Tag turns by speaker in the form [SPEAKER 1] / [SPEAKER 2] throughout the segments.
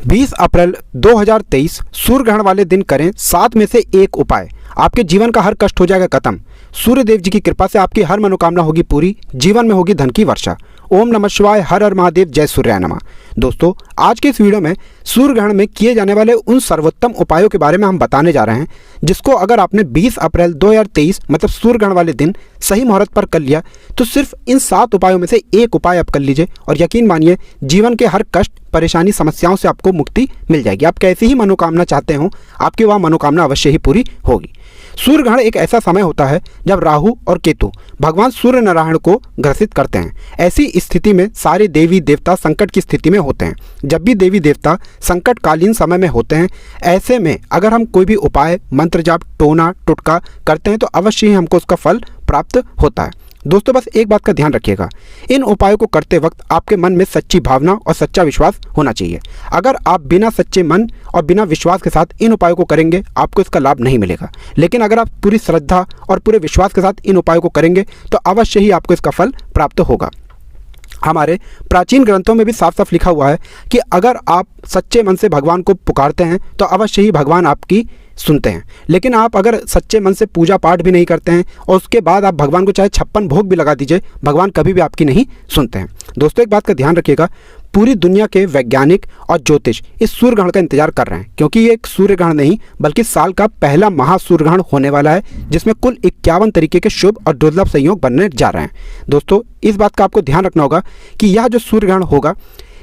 [SPEAKER 1] 20 अप्रैल 2023 सूर्य ग्रहण वाले दिन करें 7 में से एक उपाय। आपके जीवन का हर कष्ट हो जाएगा खत्म। सूर्य देव जी की कृपा से आपकी हर मनोकामना होगी पूरी, जीवन में होगी धन की वर्षा। ओम नमः शिवाय, हर हर महादेव, जय सूर्याय नमः। दोस्तों, आज के इस वीडियो में सूर्य ग्रहण में किए जाने वाले उन सर्वोत्तम उपायों के बारे में हम बताने जा रहे हैं, जिसको अगर आपने 20 अप्रैल 2023 मतलब सूर्य ग्रहण वाले दिन सही मुहूर्त पर कर लिया तो सिर्फ इन 7 उपायों में से एक उपाय आप कर लीजिए और यकीन मानिए जीवन के हर कष्ट, परेशानी, समस्याओं से आपको मुक्ति मिल जाएगी। आप कैसी ही मनोकामना चाहते हो, आपकी वह मनोकामना अवश्य ही पूरी होगी। सूर्य ग्रहण एक ऐसा समय होता है जब राहु और केतु भगवान सूर्य नारायण को ग्रसित करते हैं। ऐसी स्थिति में सारे देवी देवता संकट की स्थिति में होते हैं। जब भी देवी देवता संकटकालीन समय में होते हैं, ऐसे में अगर हम कोई भी उपाय, मंत्र जाप, टोना टुटका करते हैं तो अवश्य ही हमको उसका फल प्राप्त होता है। दोस्तों, बस एक बात का ध्यान रखिएगा, इन उपायों को करते वक्त आपके मन में सच्ची भावना और सच्चा विश्वास होना चाहिए। अगर आप बिना सच्चे मन और बिना विश्वास के साथ इन उपायों को करेंगे, आपको इसका लाभ नहीं मिलेगा। लेकिन अगर आप पूरी श्रद्धा और पूरे विश्वास के साथ इन उपायों को करेंगे तो अवश्य ही आपको इसका फल प्राप्त होगा। हमारे प्राचीन ग्रंथों में भी साफ साफ लिखा हुआ है कि अगर आप सच्चे मन से भगवान को पुकारते हैं तो अवश्य ही भगवान आपकी सुनते हैं। लेकिन आप अगर सच्चे मन से पूजा पाठ भी नहीं करते हैं और उसके बाद आप भगवान को चाहे 56 भोग भी लगा दीजिए, भगवान कभी भी आपकी नहीं सुनते हैं। दोस्तों, एक बात का ध्यान रखिएगा, पूरी दुनिया के वैज्ञानिक और ज्योतिष इस सूर्य ग्रहण का इंतजार कर रहे हैं, क्योंकि ये एक सूर्य ग्रहण नहीं बल्कि साल का पहला महासूर्य ग्रहण होने वाला है, जिसमें कुल 51 तरीके के शुभ और दुर्लभ संयोग बनने जा रहे हैं। दोस्तों, इस बात का आपको ध्यान रखना होगा कि यह जो सूर्य ग्रहण होगा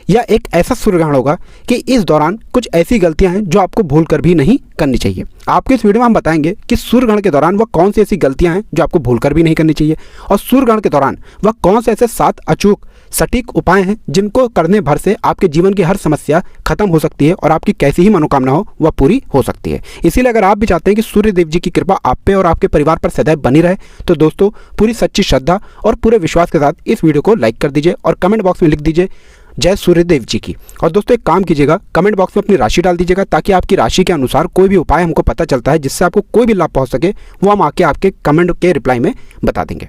[SPEAKER 1] यह एक ऐसा सूर्य ग्रहण होगा कि इस दौरान कुछ ऐसी गलतियां हैं जो आपको भूल कर भी नहीं करनी चाहिए। आपके इस वीडियो में हम बताएंगे कि सूर्य ग्रहण के दौरान वह कौन सी ऐसी गलतियां हैं जो आपको भूल कर भी नहीं करनी चाहिए, और सूर्य ग्रहण के दौरान वह कौन से ऐसे 7 अचूक सटीक उपाय हैं जिनको करने भर से आपके जीवन की हर समस्या खत्म हो सकती है और आपकी कैसी ही मनोकामना हो वह पूरी हो सकती है। इसीलिए अगर आप भी चाहते हैं कि सूर्य देव जी की कृपा आप पे और आपके परिवार पर सदैव बनी रहे तो दोस्तों, पूरी सच्ची श्रद्धा और पूरे विश्वास के साथ इस वीडियो को लाइक कर दीजिए और कमेंट बॉक्स में लिख दीजिए जय सूर्य देव जी की। और दोस्तों, एक काम कीजिएगा, कमेंट बॉक्स में अपनी राशि डाल दीजिएगा, ताकि आपकी राशि के अनुसार कोई भी उपाय हमको पता चलता है जिससे आपको कोई भी लाभ पहुंच सके, वो हम आके आपके कमेंट के रिप्लाई में बता देंगे।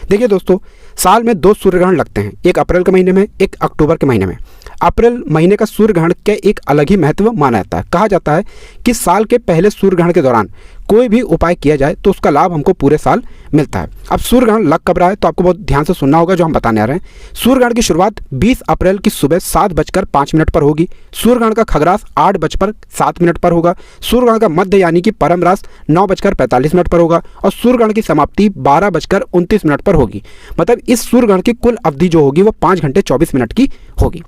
[SPEAKER 1] देखिए दोस्तों, साल में 2 सूर्य ग्रहण लगते हैं, एक अप्रैल के महीने में, एक अक्टूबर के महीने में। अप्रैल महीने का सूर्य ग्रहण के एक अलग ही महत्व माना जाता है। कहा जाता है कि साल के पहले सूर्य ग्रहण के दौरान कोई भी उपाय किया जाए तो उसका लाभ हमको पूरे साल मिलता है। अब सूर्य ग्रहण लग कब रहा है तो आपको बहुत ध्यान से सुनना होगा जो हम बताने आ रहे हैं। सूर्य ग्रहण की शुरुआत 20 अप्रैल की सुबह 7:05 पर होगी। सूर्य ग्रहण का खगरास 8:07 पर होगा। सूर्य ग्रहण का मध्य यानी कि परम रास 9:45 पर होगा और सूर्य ग्रहण की समाप्ति 12:29 पर होगी। मतलब इस सूर्य ग्रहण की कुल अवधि जो होगी वो 5 घंटे 24 मिनट की होगी।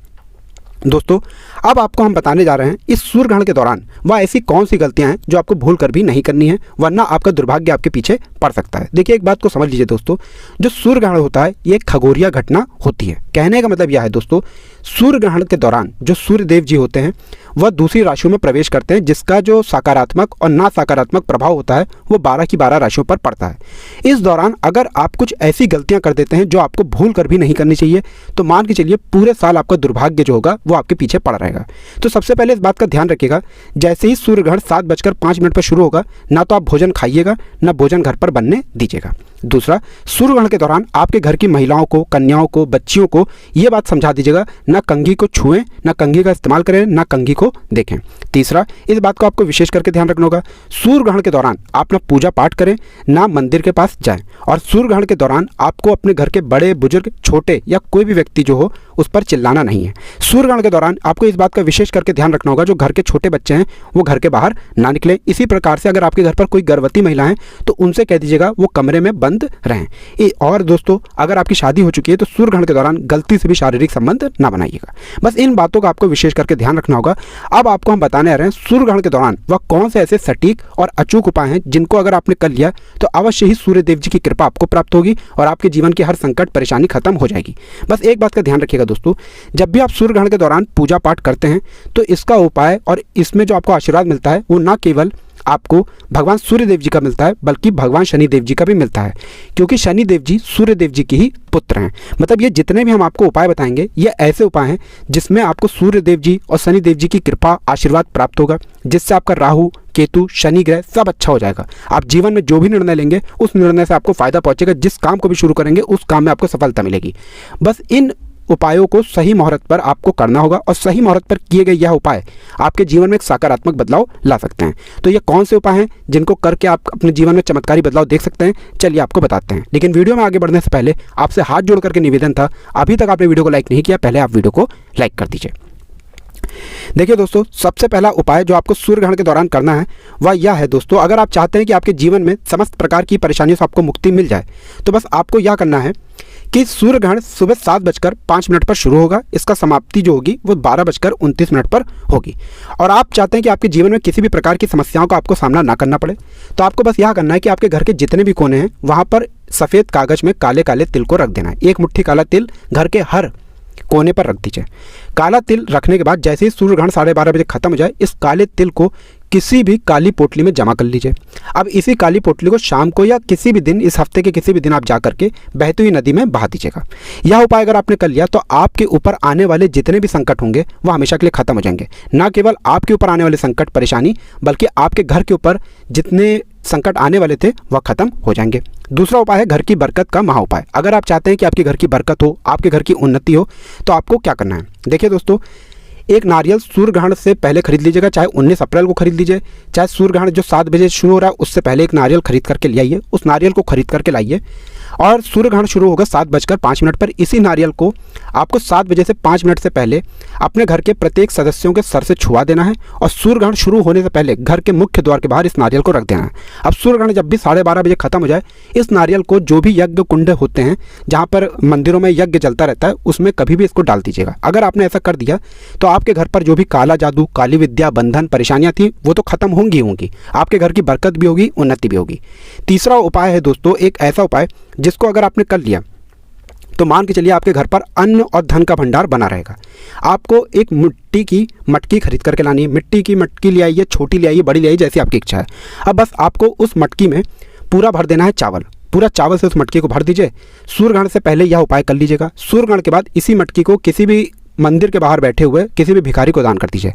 [SPEAKER 1] दोस्तों, अब आपको हम बताने जा रहे हैं इस सूर्य ग्रहण के दौरान वह ऐसी कौन सी गलतियां हैं जो आपको भूल कर भी नहीं करनी है, वरना आपका दुर्भाग्य आपके पीछे पड़ सकता है। देखिए, एक बात को समझ लीजिए दोस्तों, जो सूर्य ग्रहण होता है ये एक खगोलीय घटना होती है। कहने का मतलब यह है दोस्तों, सूर्य ग्रहण के दौरान जो सूर्य देव जी होते हैं वह दूसरी राशियों में प्रवेश करते हैं, जिसका जो सकारात्मक और ना सकारात्मक प्रभाव होता है वो 12 की 12 राशियों पर पड़ता है। इस दौरान अगर आप कुछ ऐसी गलतियां कर देते हैं जो आपको भूल कर भी नहीं करनी चाहिए तो मान के चलिए पूरे साल आपका दुर्भाग्य जो होगा वो आपके पीछे पड़ा रहेगा। तो सबसे पहले इस बात का ध्यान रखिएगा, जैसे ही सूर्य ग्रहण 7:05 पर शुरू होगा, ना तो आप भोजन खाइएगा ना भोजन घर पर बनने दीजिएगा। दूसरा, सूर्य ग्रहण के दौरान आपके घर की महिलाओं को, कन्याओं को, बच्चियों को ये बात समझा दीजिएगा, ना कंघी को छुएं, ना कंघी का इस्तेमाल करें, ना कंघी को देखें। तीसरा, इस बात को आपको विशेष करके ध्यान रखना होगा, सूर्य ग्रहण के दौरान आप ना पूजा पाठ करें ना मंदिर के पास जाएं, और सूर्य ग्रहण के दौरान आपको अपने घर के बड़े बुजुर्ग, छोटे या कोई भी व्यक्ति जो हो उस पर चिल्लाना नहीं है। सूर्य ग्रहण के दौरान आपको इस बात का विशेष करके ध्यान रखना होगा, जो घर के छोटे बच्चे हैं वो घर के बाहर ना निकलें। इसी प्रकार से अगर आपके घर पर कोई गर्भवती महिला है तो उनसे कह दीजिएगा वो कमरे में बंद रहें। और दोस्तों, अगर आपकी शादी हो चुकी है तो सूर्य ग्रहण के दौरान गलती से भी शारीरिक संबंध ना बनाइएगा। बस इन बातों का आपको विशेष करके ध्यान रखना होगा। अब आपको हम बताने आ रहे हैं सूर्य ग्रहण के दौरान वह कौन से ऐसे सटीक और अचूक उपाय हैं जिनको अगर आपने कर लिया तो अवश्य ही सूर्य देव जी की कृपा आपको प्राप्त होगी और आपके जीवन की हर संकट परेशानी खत्म हो जाएगी। बस एक बात का ध्यान रखिएगा दोस्तों, जब भी आप सूर्य ग्रहण के दौरान पूजा पाठ करते हैं तो इसका उपाय और इसमें जो आपको आशीर्वाद मिलता है वो ना केवल आपको भगवान सूर्य देव जी का मिलता है बल्कि भगवान शनि देव जी का भी मिलता है, क्योंकि शनि देव जी सूर्य देव जी के ही पुत्र हैं। मतलब ये जितने भी हम आपको उपाय बताएंगे ये ऐसे उपाय हैं जिसमें आपको सूर्य देव जी और शनि देव जी की कृपा आशीर्वाद प्राप्त होगा, जिससे आपका राहु, केतु, शनि ग्रह सब अच्छा हो जाएगा। आप जीवन में जो भी निर्णय लेंगे उस निर्णय से आपको फायदा पहुंचेगा। जिस काम को भी शुरू करेंगे उस काम में आपको सफलता मिलेगी। बस इन उपायों को सही मुहूर्त पर आपको करना होगा और सही मुहूर्त पर किए गए यह उपाय आपके जीवन में एक सकारात्मक बदलाव ला सकते हैं। तो ये कौन से उपाय हैं जिनको करके आप अपने जीवन में चमत्कारी बदलाव देख सकते हैं, चलिए आपको बताते हैं। लेकिन वीडियो में आगे बढ़ने से पहले आपसे हाथ जोड़ करके निवेदन था, अभी तक आपने वीडियो को लाइक नहीं किया, पहले आप वीडियो को लाइक कर दीजिए। देखिए दोस्तों, सबसे पहला उपाय जो आपको सूर्य ग्रहण के दौरान करना है वह यह है दोस्तों, अगर आप चाहते हैं कि आपके जीवन में समस्त प्रकार की परेशानियों से आपको मुक्ति मिल जाए तो बस आपको यह करना है कि सूर्य ग्रहण सुबह 7:05 पर शुरू होगा, इसका समाप्ति जो होगी वो 12:29 पर होगी। और आप चाहते हैं कि आपके जीवन में किसी भी प्रकार की समस्याओं का आपको सामना ना करना पड़े, तो आपको बस यह करना है कि आपके घर के जितने भी कोने हैं वहाँ पर सफ़ेद कागज़ में काले काले तिल को रख देना है। एक मुट्ठी काला तिल घर के हर कोने पर रख दीजिए। काला तिल रखने के बाद जैसे ही सूर्य ग्रहण 12:30 बजे खत्म हो जाए, इस काले तिल को किसी भी काली पोटली में जमा कर लीजिए। अब इसी काली पोटली को शाम को या किसी भी दिन, इस हफ्ते के किसी भी दिन आप जा करके बहती हुई नदी में बहा दीजिएगा। यह उपाय अगर आपने कर लिया तो आपके ऊपर आने वाले जितने भी संकट होंगे वह हमेशा के लिए खत्म हो जाएंगे। ना केवल आपके ऊपर आने वाले संकट परेशानी, बल्कि आपके घर के ऊपर जितने संकट आने वाले थे वह खत्म हो जाएंगे। दूसरा उपाय है घर की बरकत का महा उपाय। अगर आप चाहते हैं कि आपके घर की बरकत हो, आपके घर की उन्नति हो, तो आपको क्या करना है। देखिए दोस्तों, एक नारियल सूर्य ग्रहण से पहले खरीद लीजिएगा, चाहे 19 अप्रैल को खरीद लीजिए, चाहे सूर्य ग्रहण जो 7 बजे शुरू हो रहा है उससे पहले एक नारियल खरीद करके ले आइए। उस नारियल को खरीद करके लाइए और सूर्य ग्रहण शुरू होगा 7:05 पर। इसी नारियल को आपको 7 बजे से 5 मिनट से पहले अपने घर के प्रत्येक सदस्यों के सर से छुआ देना है और सूर्य ग्रहण शुरू होने से पहले घर के मुख्य द्वार के बाहर इस नारियल को रख देना है। अब सूर्य ग्रहण जब भी 12:30 बजे खत्म हो जाए, इस नारियल को जो भी यज्ञ कुंड होते हैं जहाँ पर मंदिरों में यज्ञ चलता रहता है उसमें कभी भी इसको डाल दीजिएगा। अगर आपने ऐसा कर दिया तो आपके घर पर जो भी काला जादू, काली विद्या, बंधन, परेशानियां थी वो तो खत्म होंगी। आपके घर की बरकत भी होगी, उन्नति भी होगी। तीसरा उपाय है दोस्तों, एक ऐसा उपाय जिसको अगर आपने कर लिया तो मान के चलिए आपके घर पर अन्न और धन का भंडार बना रहेगा। आपको एक मिट्टी की मटकी खरीद करके लानी है। मिट्टी की मटकी ले आइए, छोटी ले आइए, बड़ी ले आइए, जैसी आपकी इच्छा है। अब बस आपको उस मटकी में पूरा भर देना है चावल। पूरा चावल से उस मटकी को भर दीजिए। सूर्य ग्रहण से पहले यह उपाय कर लीजिएगा। सूर्य ग्रहण के बाद इसी मटकी को किसी भी मंदिर के बाहर बैठे हुए किसी भी भिखारी को दान कर दीजिए।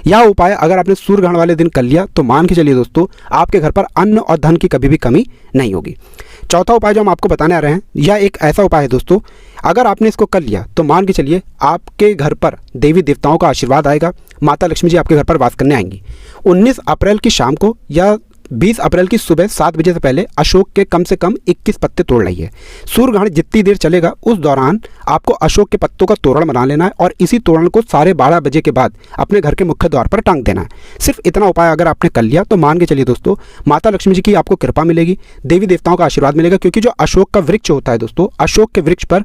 [SPEAKER 1] यह उपाय अगर आपने सूर्य ग्रहण वाले दिन कर लिया तो मान के चलिए दोस्तों, आपके घर पर अन्न और धन की कभी भी कमी नहीं होगी। चौथा उपाय जो हम आपको बताने आ रहे हैं, यह एक ऐसा उपाय है दोस्तों, अगर आपने इसको कर लिया तो मान के चलिए आपके घर पर देवी देवताओं का आशीर्वाद आएगा। माता लक्ष्मी जी आपके घर पर वास करने आएंगी। 19 अप्रैल की शाम को या 20 अप्रैल की सुबह 7 बजे से पहले अशोक के कम से कम 21 पत्ते तोड़ लाइए। सूर्य ग्रहण जितनी देर चलेगा उस दौरान आपको अशोक के पत्तों का तोरण बना लेना है और इसी तोरण को 12:30 बजे के बाद अपने घर के मुख्य द्वार पर टांग देना है। सिर्फ इतना उपाय अगर आपने कर लिया तो मान के चलिए दोस्तों, माता लक्ष्मी जी की आपको कृपा मिलेगी, देवी देवताओं का आशीर्वाद मिलेगा। क्योंकि जो अशोक का वृक्ष होता है दोस्तों, अशोक के वृक्ष पर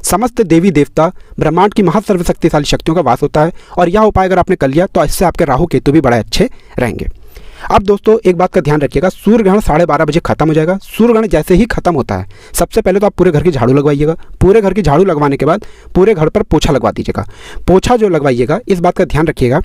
[SPEAKER 1] समस्त देवी देवता, ब्रह्मांड की महासर्वशक्तिशाली शक्तियों का वास होता है। और यह उपाय अगर आपने कर लिया तो इससे आपके राहु केतु भी बड़े अच्छे रहेंगे। अब दोस्तों एक बात का ध्यान रखिएगा, सूर्य ग्रहण 12:30 बजे खत्म हो जाएगा। सूर्य ग्रहण जैसे ही खत्म होता है सबसे पहले तो आप पूरे घर की झाड़ू लगवाइएगा। पूरे घर की झाड़ू लगवाने के बाद पूरे घर पर पोछा लगवा दीजिएगा। पोछा जो लगवाइएगा, इस बात का ध्यान रखिएगा,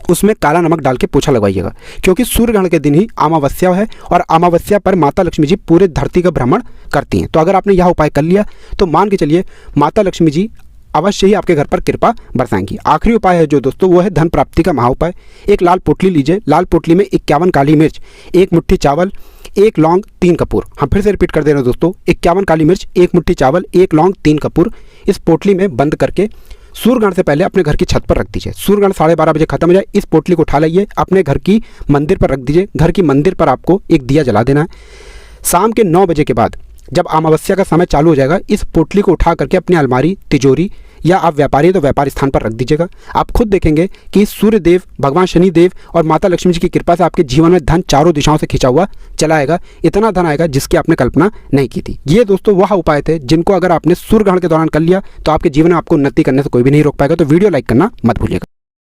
[SPEAKER 1] उसमें काला नमक डाल के पोछा लगवाइएगा। क्योंकि सूर्य ग्रहण के दिन ही अमावस्या है और अमावस्या पर माता लक्ष्मी जी पूरे धरती का भ्रमण करती हैं। तो अगर आपने यह उपाय कर लिया तो मान के चलिए माता लक्ष्मी जी अवश्य ही आपके घर पर कृपा बरसाएंगी। आखिरी उपाय है जो दोस्तों, वो है धन प्राप्ति का महा उपाय। एक लाल पोटली लीजिए। लाल पोटली में 51 काली मिर्च, 1 मुट्ठी चावल, 1 लौंग, 3 कपूर। हम फिर से रिपीट कर दे रहे हैं दोस्तों, 51 काली मिर्च, 1 मुट्ठी चावल, 1 लौंग, 3 कपूर इस पोटली में बंद करके सूर्य ग्रहण से पहले अपने घर की छत पर रख दीजिए। सूर्य ग्रहण 12:30 बजे खत्म हो जाए, इस पोटली को उठा लाइए, अपने घर की मंदिर पर रख दीजिए। घर की मंदिर पर आपको एक दिया जला देना है। शाम के 9 बजे के बाद जब अमावस्या का समय चालू हो जाएगा, इस पोटली को उठा करके अपनी अलमारी, तिजोरी या आप व्यापारी हैं तो व्यापार स्थान पर रख दीजिएगा। आप खुद देखेंगे कि सूर्य देव, भगवान शनि देव और माता लक्ष्मी जी की कृपा से आपके जीवन में धन चारों दिशाओं से खिंचा हुआ चला आएगा। इतना धन आएगा जिसकी आपने कल्पना नहीं की थी। ये दोस्तों वह उपाय थे जिनको अगर आपने सूर्य ग्रहण के दौरान कर लिया तो आपके जीवन में आपको उन्नति करने से कोई भी नहीं रोक पाएगा। तो वीडियो लाइक करना मत भूलिएगा।